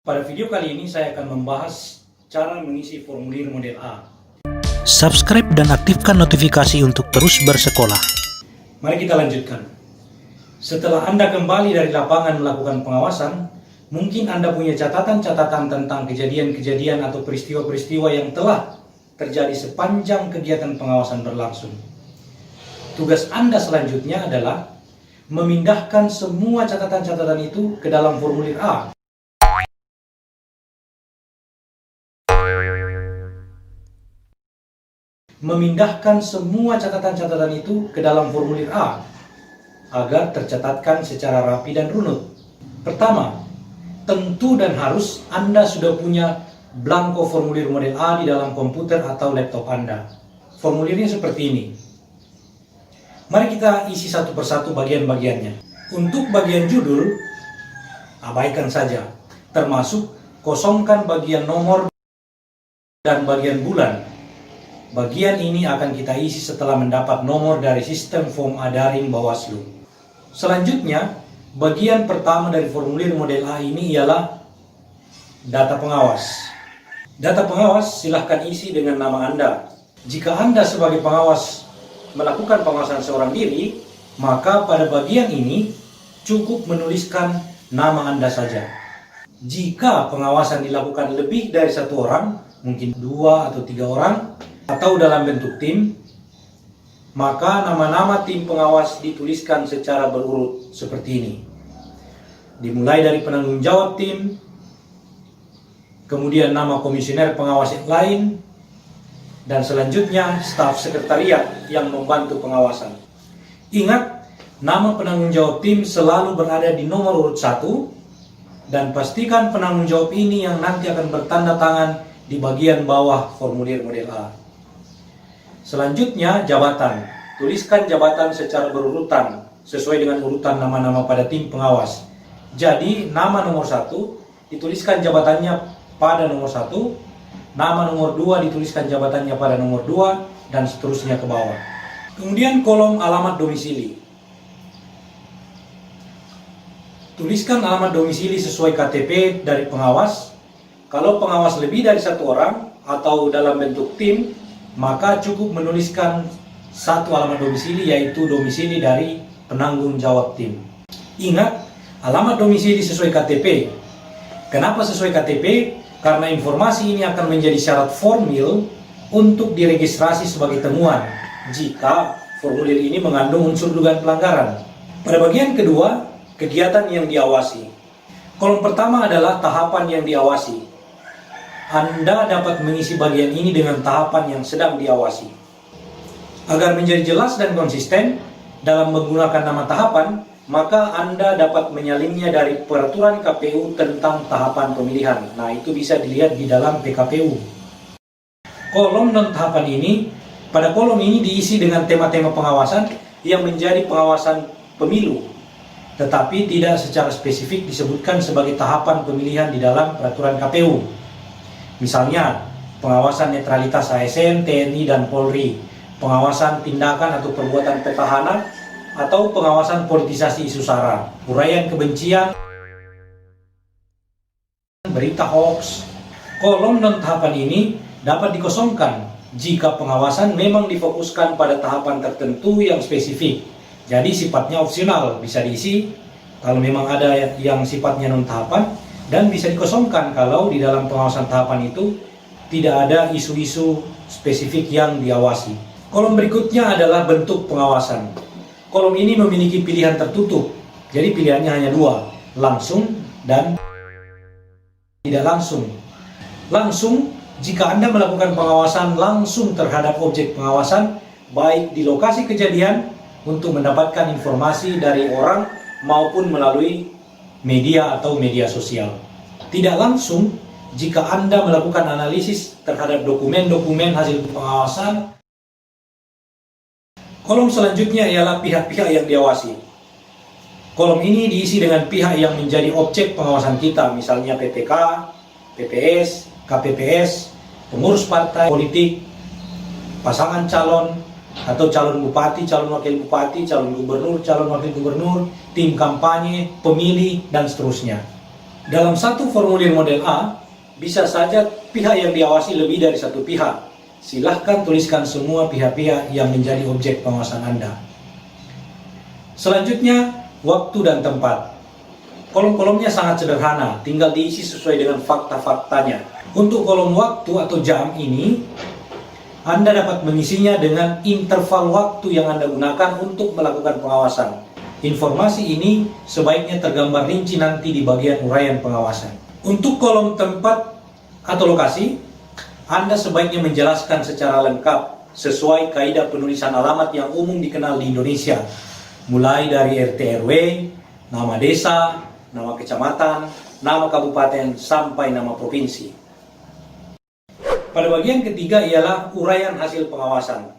Pada video kali ini saya akan membahas cara mengisi formulir model A. Subscribe dan aktifkan notifikasi untuk terus bersekolah. Mari kita lanjutkan. Setelah Anda kembali dari lapangan melakukan pengawasan, mungkin Anda punya catatan-catatan tentang kejadian-kejadian atau peristiwa-peristiwa yang telah terjadi sepanjang kegiatan pengawasan berlangsung. Tugas Anda selanjutnya adalah memindahkan semua catatan-catatan itu ke dalam formulir A. Memindahkan semua catatan-catatan itu ke dalam formulir A agar tercatatkan secara rapi dan runut. Pertama, tentu dan harus Anda sudah punya blanko formulir model A di dalam komputer atau laptop Anda. Formulirnya seperti ini. Mari kita isi satu persatu bagian-bagiannya. Untuk bagian judul, abaikan saja, termasuk kosongkan bagian nomor dan bagian bulan. Bagian ini akan kita isi setelah mendapat nomor dari sistem form A daring Bawaslu. Selanjutnya, bagian pertama dari formulir model A ini ialah data pengawas. Data pengawas silahkan isi dengan nama Anda. Jika Anda sebagai pengawas melakukan pengawasan seorang diri, maka pada bagian ini cukup menuliskan nama Anda saja. Jika pengawasan dilakukan lebih dari satu orang, mungkin 2 atau 3 orang, atau dalam bentuk tim, maka nama-nama tim pengawas dituliskan secara berurut seperti ini. Dimulai dari penanggung jawab tim, kemudian nama komisioner pengawas yang lain, dan selanjutnya staf sekretariat yang membantu pengawasan. Ingat, nama penanggung jawab tim selalu berada di nomor urut 1, dan pastikan penanggung jawab ini yang nanti akan bertanda tangan di bagian bawah formulir model A. Selanjutnya, jabatan. Tuliskan jabatan secara berurutan sesuai dengan urutan nama-nama pada tim pengawas. Jadi, nama nomor 1 dituliskan jabatannya pada nomor 1, nama nomor 2 dituliskan jabatannya pada nomor 2, dan seterusnya ke bawah. Kemudian kolom alamat domisili. Tuliskan alamat domisili sesuai KTP dari pengawas. Kalau pengawas lebih dari satu orang atau dalam bentuk tim, maka cukup menuliskan satu alamat domisili, yaitu domisili dari penanggung jawab tim. Ingat, alamat domisili sesuai KTP. Kenapa sesuai KTP? Karena informasi ini akan menjadi syarat formil untuk diregistrasi sebagai temuan jika formulir ini mengandung unsur dugaan pelanggaran. Pada bagian kedua, kegiatan yang diawasi. Kolom pertama adalah tahapan yang diawasi. Anda dapat mengisi bagian ini dengan tahapan yang sedang diawasi. Agar menjadi jelas dan konsisten dalam menggunakan nama tahapan, maka Anda dapat menyalinnya dari peraturan KPU tentang tahapan pemilihan. Nah, itu bisa dilihat di dalam PKPU. Kolom non tahapan ini, pada kolom ini diisi dengan tema-tema pengawasan yang menjadi pengawasan pemilu, tetapi tidak secara spesifik disebutkan sebagai tahapan pemilihan di dalam peraturan KPU. Misalnya, pengawasan netralitas ASN, TNI, dan Polri, pengawasan tindakan atau perbuatan petahana, atau pengawasan politisasi isu SARA, uraian kebencian, berita hoax. Kolom non-tahapan ini dapat dikosongkan jika pengawasan memang difokuskan pada tahapan tertentu yang spesifik. Jadi sifatnya opsional, bisa diisi kalau memang ada yang sifatnya non-tahapan, dan bisa dikosongkan kalau di dalam pengawasan tahapan itu tidak ada isu-isu spesifik yang diawasi. Kolom berikutnya adalah bentuk pengawasan. Kolom ini memiliki pilihan tertutup, jadi pilihannya hanya 2, langsung dan tidak langsung. Langsung, jika Anda melakukan pengawasan langsung terhadap objek pengawasan, baik di lokasi kejadian untuk mendapatkan informasi dari orang maupun melalui media atau media sosial. Tidak langsung, jika Anda melakukan analisis terhadap dokumen-dokumen hasil pengawasan. Kolom selanjutnya ialah pihak-pihak yang diawasi. Kolom ini diisi dengan pihak yang menjadi objek pengawasan kita, misalnya PPK, PPS, KPPS, pengurus partai politik, pasangan calon, atau calon bupati, calon wakil bupati, calon gubernur, calon wakil gubernur, tim kampanye, pemilih, dan seterusnya. Dalam satu formulir model A, bisa saja pihak yang diawasi lebih dari satu pihak. Silahkan tuliskan semua pihak-pihak yang menjadi objek pengawasan Anda. Selanjutnya, waktu dan tempat. Kolom-kolomnya sangat sederhana, tinggal diisi sesuai dengan fakta-faktanya. Untuk kolom waktu atau jam ini, Anda dapat mengisinya dengan interval waktu yang Anda gunakan untuk melakukan pengawasan. Informasi ini sebaiknya tergambar rinci nanti di bagian uraian pengawasan. Untuk kolom tempat atau lokasi, Anda sebaiknya menjelaskan secara lengkap sesuai kaidah penulisan alamat yang umum dikenal di Indonesia. Mulai dari RT RW, nama desa, nama kecamatan, nama kabupaten, sampai nama provinsi. Pada bagian ketiga ialah uraian hasil pengawasan.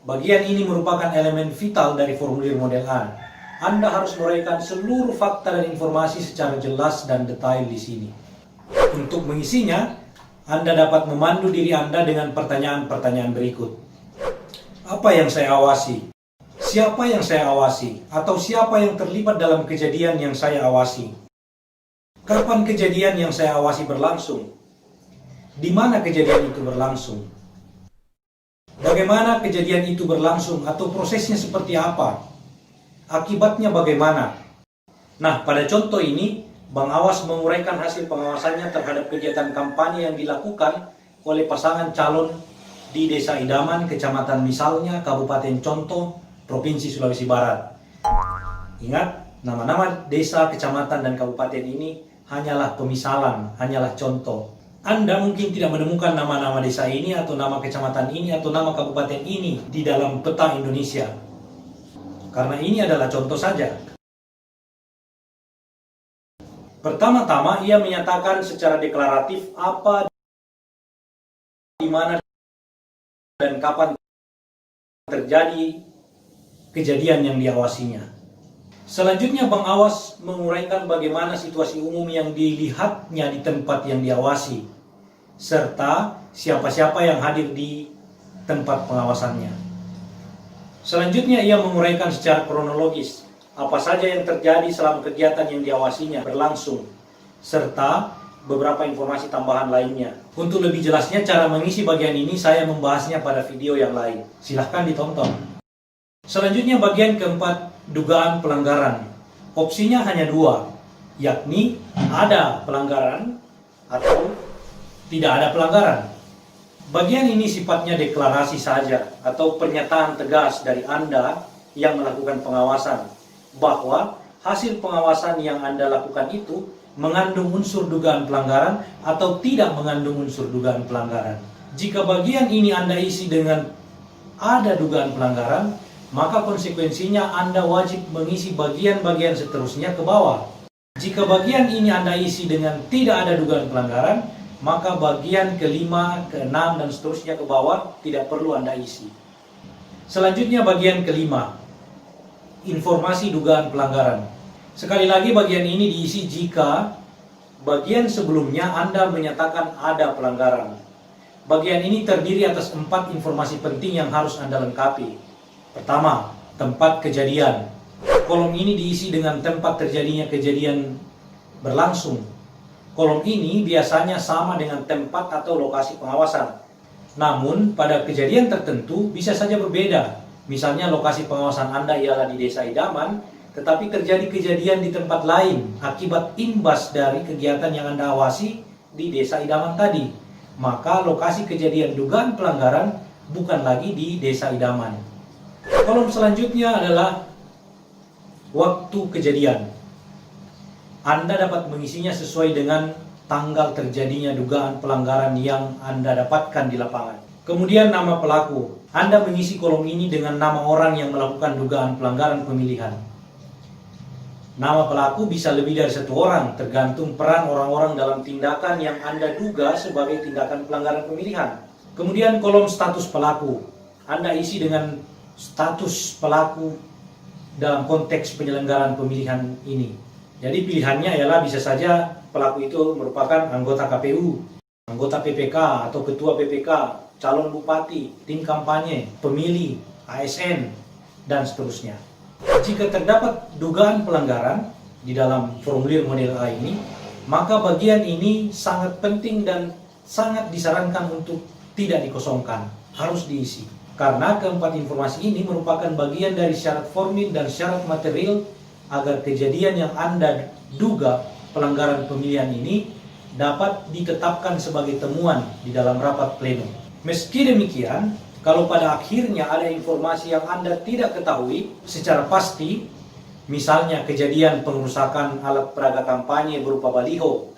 Bagian ini merupakan elemen vital dari formulir model A. Anda harus menguraikan seluruh fakta dan informasi secara jelas dan detail di sini. Untuk mengisinya, Anda dapat memandu diri Anda dengan pertanyaan-pertanyaan berikut. Apa yang saya awasi? Siapa yang saya awasi? Atau siapa yang terlibat dalam kejadian yang saya awasi? Kapan kejadian yang saya awasi berlangsung? Di mana kejadian itu berlangsung? Bagaimana kejadian itu berlangsung atau prosesnya seperti apa? Akibatnya bagaimana? Nah, pada contoh ini, Bank Awas menguraikan hasil pengawasannya terhadap kegiatan kampanye yang dilakukan oleh pasangan calon di Desa Idaman, Kecamatan misalnya, Kabupaten Contoh, Provinsi Sulawesi Barat. Ingat, nama-nama desa, kecamatan, dan kabupaten ini hanyalah pemisalan, hanyalah contoh. Anda mungkin tidak menemukan nama-nama desa ini, atau nama kecamatan ini, atau nama kabupaten ini di dalam peta Indonesia. Karena ini adalah contoh saja. Pertama-tama, ia menyatakan secara deklaratif apa, di mana, dan kapan terjadi kejadian yang diawasinya. Selanjutnya, Bank Awas menguraikan bagaimana situasi umum yang dilihatnya di tempat yang diawasi, serta siapa-siapa yang hadir di tempat pengawasannya. Selanjutnya, ia menguraikan secara kronologis apa saja yang terjadi selama kegiatan yang diawasinya berlangsung, serta beberapa informasi tambahan lainnya. Untuk lebih jelasnya cara mengisi bagian ini, saya membahasnya pada video yang lain. Silahkan ditonton. Selanjutnya, bagian keempat, dugaan pelanggaran. Opsinya hanya dua, yakni ada pelanggaran atau tidak ada pelanggaran. Bagian ini sifatnya deklarasi saja atau pernyataan tegas dari Anda yang melakukan pengawasan bahwa hasil pengawasan yang Anda lakukan itu mengandung unsur dugaan pelanggaran atau tidak mengandung unsur dugaan pelanggaran. Jika bagian ini Anda isi dengan ada dugaan pelanggaran, maka konsekuensinya Anda wajib mengisi bagian-bagian seterusnya ke bawah. Jika bagian ini Anda isi dengan tidak ada dugaan pelanggaran, maka bagian kelima, keenam, dan seterusnya ke bawah tidak perlu Anda isi. Selanjutnya bagian kelima, informasi dugaan pelanggaran. Sekali lagi bagian ini diisi jika bagian sebelumnya Anda menyatakan ada pelanggaran. Bagian ini terdiri atas 4 informasi penting yang harus Anda lengkapi. Pertama, tempat kejadian. Kolom ini diisi dengan tempat terjadinya kejadian berlangsung. Kolom ini biasanya sama dengan tempat atau lokasi pengawasan. Namun, pada kejadian tertentu bisa saja berbeda. Misalnya lokasi pengawasan Anda ialah di Desa Idaman, tetapi terjadi kejadian di tempat lain akibat imbas dari kegiatan yang Anda awasi di Desa Idaman tadi. Maka lokasi kejadian dugaan pelanggaran bukan lagi di Desa Idaman. Kolom selanjutnya adalah waktu kejadian. Anda dapat mengisinya sesuai dengan tanggal terjadinya dugaan pelanggaran yang Anda dapatkan di lapangan. Kemudian nama pelaku. Anda mengisi kolom ini dengan nama orang yang melakukan dugaan pelanggaran pemilihan. Nama pelaku bisa lebih dari satu orang, tergantung peran orang-orang dalam tindakan yang Anda duga sebagai tindakan pelanggaran pemilihan. Kemudian kolom status pelaku. Anda isi dengan status pelaku dalam konteks penyelenggaraan pemilihan ini. Jadi pilihannya ialah bisa saja pelaku itu merupakan anggota KPU, anggota PPK atau ketua PPK, calon bupati, tim kampanye, pemilih, ASN, dan seterusnya. Jika terdapat dugaan pelanggaran di dalam formulir model A ini, maka bagian ini sangat penting dan sangat disarankan untuk tidak dikosongkan, harus diisi. Karena keempat informasi ini merupakan bagian dari syarat formil dan syarat material agar kejadian yang Anda duga pelanggaran pemilihan ini dapat ditetapkan sebagai temuan di dalam rapat pleno. Meski demikian, kalau pada akhirnya ada informasi yang Anda tidak ketahui secara pasti, misalnya kejadian pengerusakan alat peraga kampanye berupa baliho,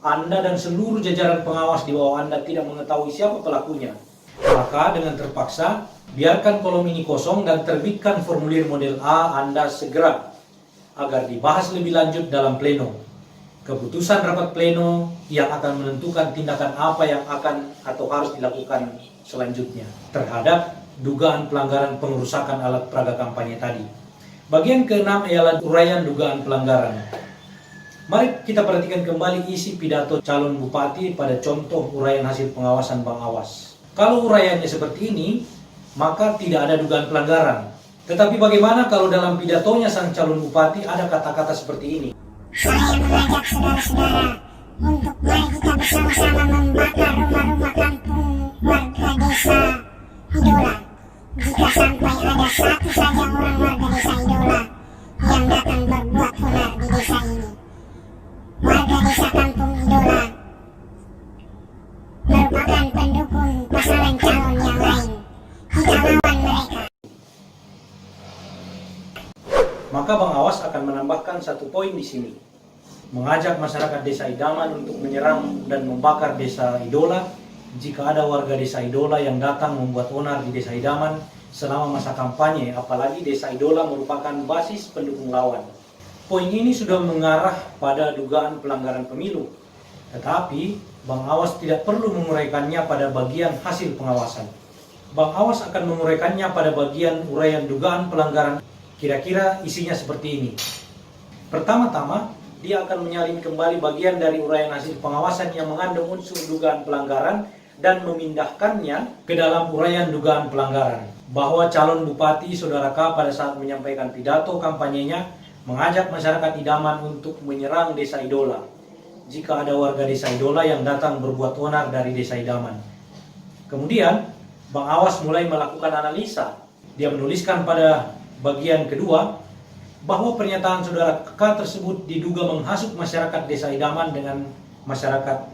Anda dan seluruh jajaran pengawas di bawah Anda tidak mengetahui siapa pelakunya, maka dengan terpaksa, biarkan kolom ini kosong dan terbitkan formulir model A Anda segera agar dibahas lebih lanjut dalam pleno. Keputusan rapat pleno yang akan menentukan tindakan apa yang akan atau harus dilakukan selanjutnya terhadap dugaan pelanggaran pengerusakan alat peraga kampanye tadi. Bagian ke-6 ialah uraian dugaan pelanggaran. Mari kita perhatikan kembali isi pidato calon bupati pada contoh uraian hasil pengawasan Bang Awas. Kalau uraiannya seperti ini, maka tidak ada dugaan pelanggaran. Tetapi bagaimana kalau dalam pidatonya sang calon bupati ada kata-kata seperti ini? Saya mengajak saudara-saudara untuk mari kita bersama-sama membakar rumah-rumah kampung warga desa Idola. Jika sampai ada satu saja orang warga desa Idola yang datang berbuat onar di desa ini, warga desa kampung Idola merupakan pendukung pasangan calon yang lain. Kita lawan mereka. Maka Bang Awas akan menambahkan satu poin di sini. Mengajak masyarakat desa Idaman untuk menyerang dan membakar desa Idola jika ada warga desa Idola yang datang membuat onar di desa Idaman selama masa kampanye, apalagi desa Idola merupakan basis pendukung lawan. Poin ini sudah mengarah pada dugaan pelanggaran pemilu. Tetapi Bang Awas tidak perlu menguraikannya pada bagian hasil pengawasan. Bang Awas akan menguraikannya pada bagian uraian dugaan pelanggaran. Kira-kira isinya seperti ini. Pertama-tama, dia akan menyalin kembali bagian dari uraian hasil pengawasan yang mengandung unsur dugaan pelanggaran dan memindahkannya ke dalam uraian dugaan pelanggaran. Bahwa calon bupati Saudara K pada saat menyampaikan pidato kampanyenya mengajak masyarakat Idaman untuk menyerang desa Idola jika ada warga desa Idola yang datang berbuat onar dari desa Idaman. Kemudian, Bang Awas mulai melakukan analisa. Dia menuliskan pada bagian kedua bahwa pernyataan Saudara K tersebut diduga menghasut masyarakat desa Idaman dengan masyarakat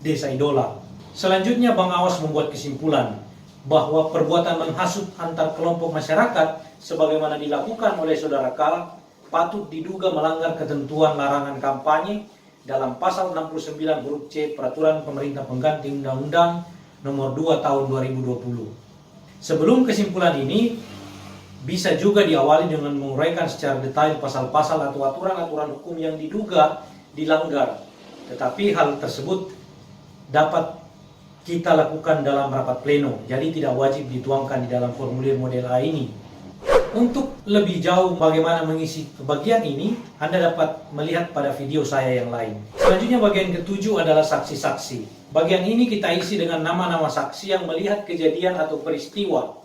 desa Idola. Selanjutnya Bang Awas membuat kesimpulan bahwa perbuatan menghasut antar kelompok masyarakat sebagaimana dilakukan oleh Saudara K patut diduga melanggar ketentuan larangan kampanye dalam pasal 69 huruf C Peraturan Pemerintah Pengganti Undang-Undang Nomor 2 Tahun 2020. Sebelum kesimpulan ini bisa juga diawali dengan menguraikan secara detail pasal-pasal atau aturan-aturan hukum yang diduga dilanggar. Tetapi hal tersebut dapat kita lakukan dalam rapat pleno, jadi tidak wajib dituangkan di dalam formulir model A ini. Untuk lebih jauh bagaimana mengisi bagian ini, Anda dapat melihat pada video saya yang lain. Selanjutnya bagian ketujuh adalah saksi-saksi. Bagian ini kita isi dengan nama-nama saksi yang melihat kejadian atau peristiwa.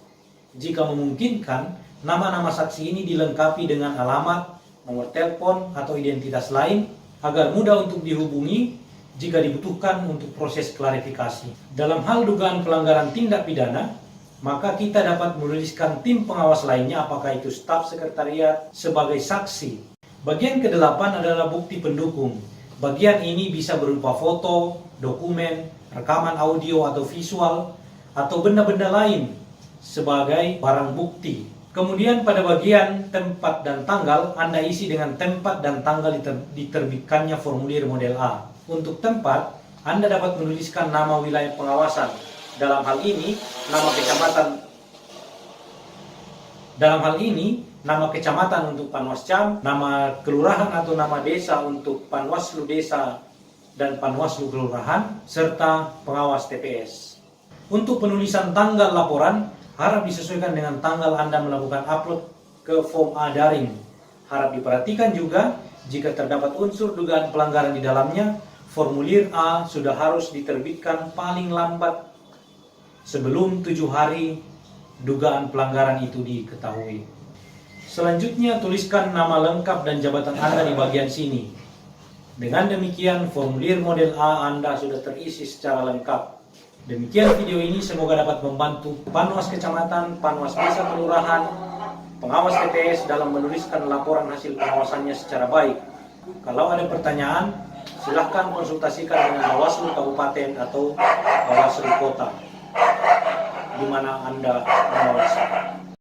Jika memungkinkan, nama-nama saksi ini dilengkapi dengan alamat, nomor telepon, atau identitas lain agar mudah untuk dihubungi jika dibutuhkan untuk proses klarifikasi. Dalam hal dugaan pelanggaran tindak pidana, maka kita dapat menuliskan tim pengawas lainnya, apakah itu staf sekretariat, sebagai saksi. Bagian ke-8 adalah bukti pendukung. Bagian ini bisa berupa foto, dokumen, rekaman audio atau visual, atau benda-benda lain sebagai barang bukti. Kemudian pada bagian tempat dan tanggal, Anda isi dengan tempat dan tanggal diterbitkannya formulir model A. Untuk tempat, Anda dapat menuliskan nama wilayah pengawasan. Dalam hal ini, nama kecamatan untuk Panwascam, nama kelurahan atau nama desa untuk Panwaslu desa dan Panwaslu kelurahan, serta pengawas TPS. Untuk penulisan tanggal laporan, harap disesuaikan dengan tanggal Anda melakukan upload ke form A daring. Harap diperhatikan juga, jika terdapat unsur dugaan pelanggaran di dalamnya, formulir A sudah harus diterbitkan paling lambat sebelum 7 hari dugaan pelanggaran itu diketahui. Selanjutnya, tuliskan nama lengkap dan jabatan Anda di bagian sini. Dengan demikian, formulir model A Anda sudah terisi secara lengkap. Demikian video ini, semoga dapat membantu Panwas Kecamatan, Panwas Desa Kelurahan, pengawas TPS dalam menuliskan laporan hasil pengawasannya secara baik. Kalau ada pertanyaan, silahkan konsultasikan dengan Bawaslu Kabupaten atau Bawaslu Kota di mana Anda mengawasi.